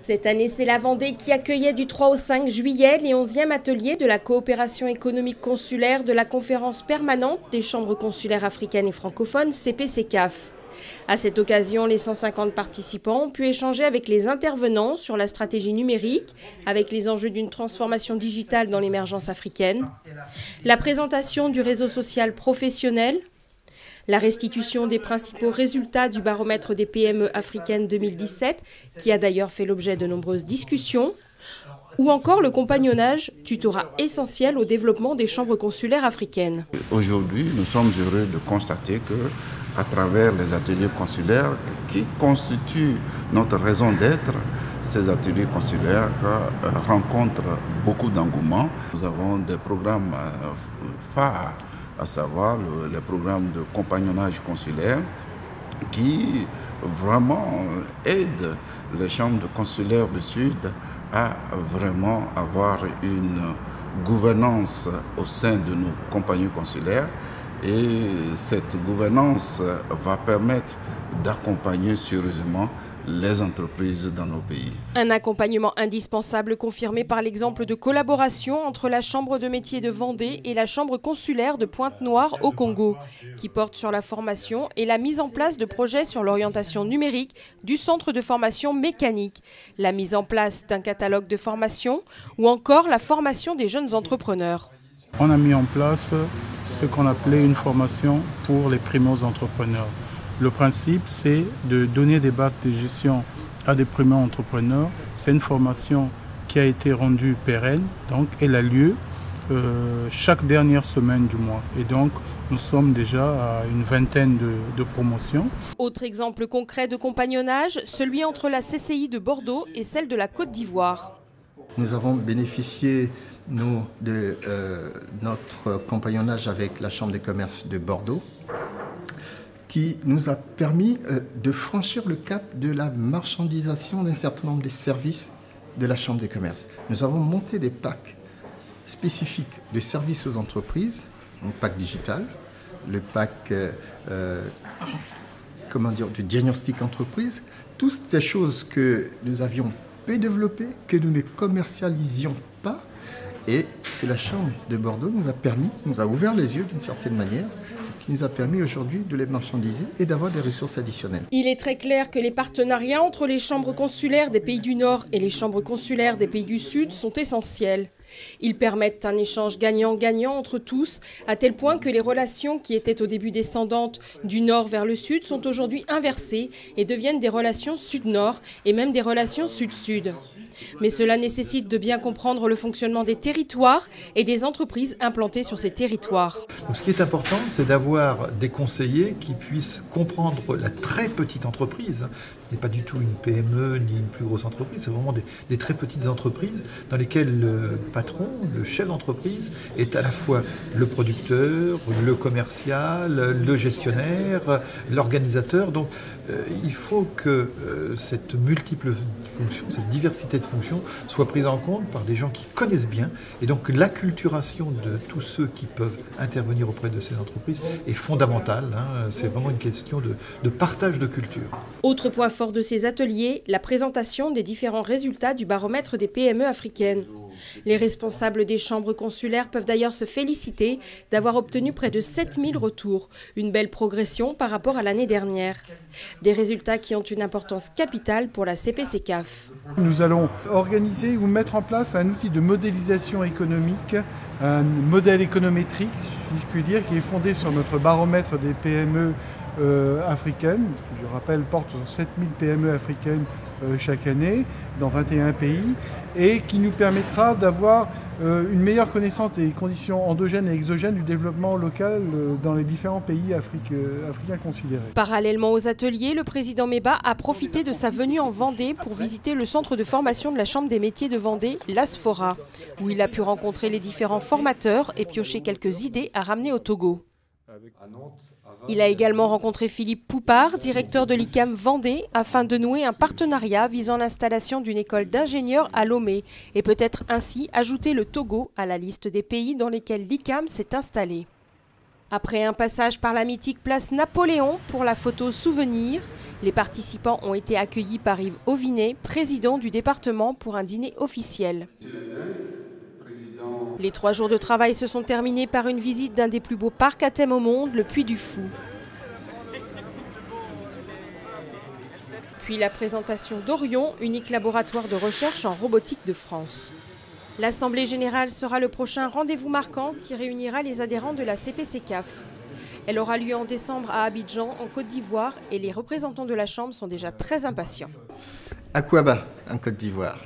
Cette année, c'est la Vendée qui accueillait du 3 au 5 juillet les 11e ateliers de la coopération économique consulaire de la conférence permanente des chambres consulaires africaines et francophones CPCCAF. À cette occasion, les 150 participants ont pu échanger avec les intervenants sur la stratégie numérique, avec les enjeux d'une transformation digitale dans l'émergence africaine, la présentation du réseau social professionnel, la restitution des principaux résultats du baromètre des PME africaines 2017, qui a d'ailleurs fait l'objet de nombreuses discussions, ou encore le compagnonnage, tutorat essentiel au développement des chambres consulaires africaines. Aujourd'hui, nous sommes heureux de constater que, à travers les ateliers consulaires qui constituent notre raison d'être, ces ateliers consulaires rencontrent beaucoup d'engouement. Nous avons des programmes phares, à savoir les programmes de compagnonnage consulaire qui vraiment aident les chambres consulaires du Sud à vraiment avoir une gouvernance au sein de nos compagnies consulaires. Et cette gouvernance va permettre d'accompagner sérieusement les entreprises dans nos pays. Un accompagnement indispensable confirmé par l'exemple de collaboration entre la Chambre de métiers de Vendée et la Chambre consulaire de Pointe-Noire au Congo, qui porte sur la formation et la mise en place de projets sur l'orientation numérique du centre de formation mécanique, la mise en place d'un catalogue de formation ou encore la formation des jeunes entrepreneurs. On a mis en place ce qu'on appelait une formation pour les primo-entrepreneurs. Le principe, c'est de donner des bases de gestion à des primo-entrepreneurs. C'est une formation qui a été rendue pérenne, donc elle a lieu chaque dernière semaine du mois. Et donc, nous sommes déjà à une vingtaine de promotions. Autre exemple concret de compagnonnage, celui entre la CCI de Bordeaux et celle de la Côte d'Ivoire. Nous avons bénéficié, nous, de notre compagnonnage avec la Chambre des commerces de Bordeaux, qui nous a permis de franchir le cap de la marchandisation d'un certain nombre de services de la Chambre des commerces. Nous avons monté des packs spécifiques de services aux entreprises, un pack digital, le pack du diagnostic entreprise, toutes ces choses que nous avions peu développées, que nous ne commercialisions pas, et que la Chambre de Bordeaux nous a ouvert les yeux d'une certaine manière, qui nous a permis aujourd'hui de les marchandiser et d'avoir des ressources additionnelles. Il est très clair que les partenariats entre les chambres consulaires des pays du Nord et les chambres consulaires des pays du Sud sont essentiels. Ils permettent un échange gagnant-gagnant entre tous, à tel point que les relations qui étaient au début descendantes du Nord vers le Sud sont aujourd'hui inversées et deviennent des relations Sud-Nord et même des relations Sud-Sud. Mais cela nécessite de bien comprendre le fonctionnement des territoires et des entreprises implantées sur ces territoires. Donc, ce qui est important, c'est d'avoir des conseillers qui puissent comprendre la très petite entreprise. Ce n'est pas du tout une PME ni une plus grosse entreprise, c'est vraiment des très petites entreprises dans lesquelles le patron, le chef d'entreprise, est à la fois le producteur, le commercial, le gestionnaire, l'organisateur. Donc il faut que cette multiple fonction, cette diversité de fonctions soit prise en compte par des gens qui connaissent bien. Et donc l'acculturation de tous ceux qui peuvent intervenir auprès de ces entreprises est fondamentale. C'est vraiment une question de partage de culture. Autre point fort de ces ateliers, la présentation des différents résultats du baromètre des PME africaines. Les responsables des chambres consulaires peuvent d'ailleurs se féliciter d'avoir obtenu près de 7000 retours, une belle progression par rapport à l'année dernière. Des résultats qui ont une importance capitale pour la CPCCAF. Nous allons organiser ou mettre en place un outil de modélisation économique, un modèle économétrique, si je puis dire, qui est fondé sur notre baromètre des PME africaines, qui, je rappelle, porte sur 7000 PME africaines chaque année dans 21 pays, et qui nous permettra d'avoir une meilleure connaissance des conditions endogènes et exogènes du développement local dans les différents pays africains considérés. Parallèlement aux ateliers, le président Meba a profité de sa venue en Vendée pour visiter le centre de formation de la Chambre des métiers de Vendée, l'ASFORA, où il a pu rencontrer les différents formateurs et piocher quelques idées à ramener au Togo. Il a également rencontré Philippe Poupard, directeur de l'ICAM Vendée, afin de nouer un partenariat visant l'installation d'une école d'ingénieurs à Lomé et peut-être ainsi ajouter le Togo à la liste des pays dans lesquels l'ICAM s'est installé. Après un passage par la mythique place Napoléon pour la photo souvenir, Les participants ont été accueillis par Yves Auvinet, président du département, pour un dîner officiel. Les 3 jours de travail se sont terminés par une visite d'un des plus beaux parcs à thème au monde, le Puy du Fou. Puis la présentation d'Orion, unique laboratoire de recherche en robotique de France. L'Assemblée générale sera le prochain rendez-vous marquant qui réunira les adhérents de la CPCCAF. Elle aura lieu en décembre à Abidjan, en Côte d'Ivoire, et les représentants de la Chambre sont déjà très impatients. Aquaba, en Côte d'Ivoire.